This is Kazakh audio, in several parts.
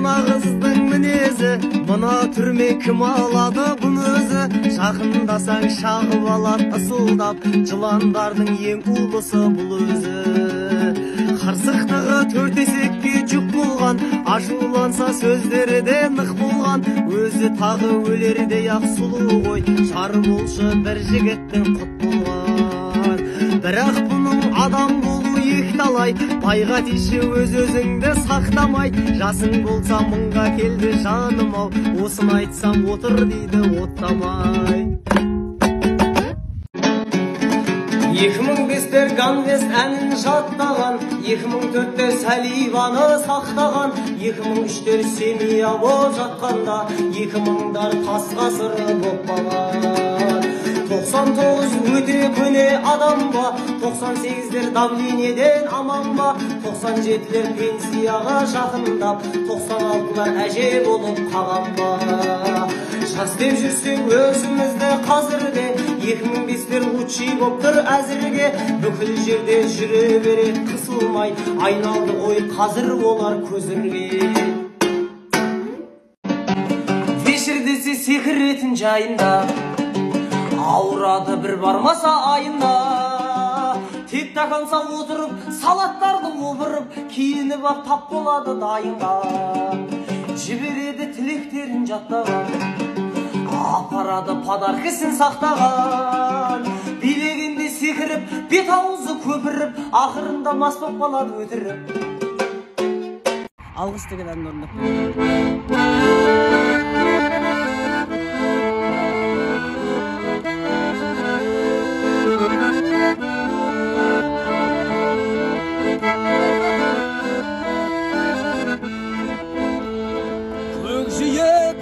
Мына қыздың мінезі, мына түрме кім алады бұны өзі? Жақындасаң шағып алады ысылдап, жыландардың ең ұлысы бұл өзі. Қырсықтығы төрт есекке жүк болған, ашуланса сөздері де нық болған. Өзі тағы өлердей ақ сұлу ғой, жары болшы бір жігіттің құт болған. Бірақ бұның адам болу екталай, байға тиші өз-өзіңді сақтамай. Жасың болса мыңға келді жаным ау, осын айтсам отыр дейді оттамай. 2005-тер Ганвест әнін жаттаған, 2004-те Сәливаны сақтаған, 2003-тер Семия боп жатқанда, 2000-дар тас ғасыры боп балған. 99 өте көне адам ба, 98-дер давлениеден аман ба, 97-лер пенсияға жақындап, 96-лар әже болып қаған ба. Жас деп жүрсек өзімізді қазірде, 2005-тер лучший боп тұр әзірге. Бүкіл жерде жүре берет қысылмай, айналды ғой қазір олар көзірге. Вечер десе секіретін жайында, ауырады бір бармаса айында. Тек тақанса отырып, салаттарды опырып, киініп ап тап болады дайынға. Жібереді тілектерін жаттаған, апарады подаркасын сақтаған. Билегенде секіріп, бет аузы көпіріп, ақырында мас боп қалады өтіріп. Алғыс деген әнін орындап.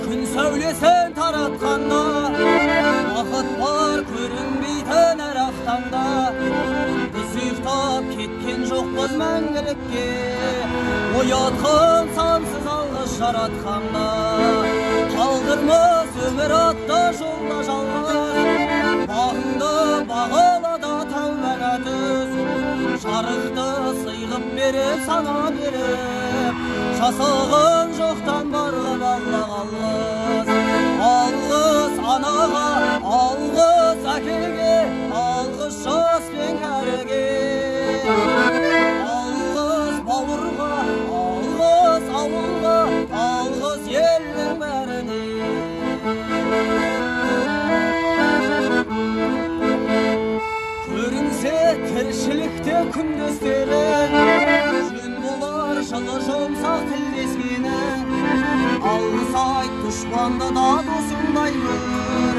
Күн сәулесін таратқанда, бақыт бар көрінбейтін әр ақтаңда. Біз ұйықтап кеткен жоқпыз мәңгілікке, оятқан сансыз алғыс жаратқанда. Қалдырмас өмір атты жолда жалғыз, бағыңды бағалада тәубәна түз. Жарықты сыйғып беріп, сана беріп, жасаған жоқтан барғып алла қалғыз. Алғыз анаға, алғыз әкеге, алғыз жас пен кәріге. Алғыз бауырға, алғыз ауылға, алғыз елдің бәріне. Көрінсе тіршілікте күндестері, жөн болар жылы жұмсақ тілдескені. Алғыс айт дұшпанды да досыңдай көр,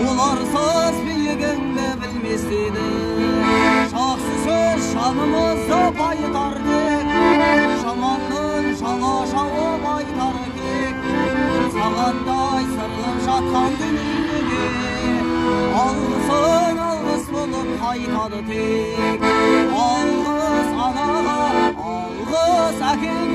оларсыз биігіңді білместеді. Жақсы сөз жанымызды байытар тек, жаманның жала жауып айтар кек. Сағаттай сырғып жатқан дүниеге, алғысың алғыс болып қайтады тек. Алғыс анаға, алғыс әкеге,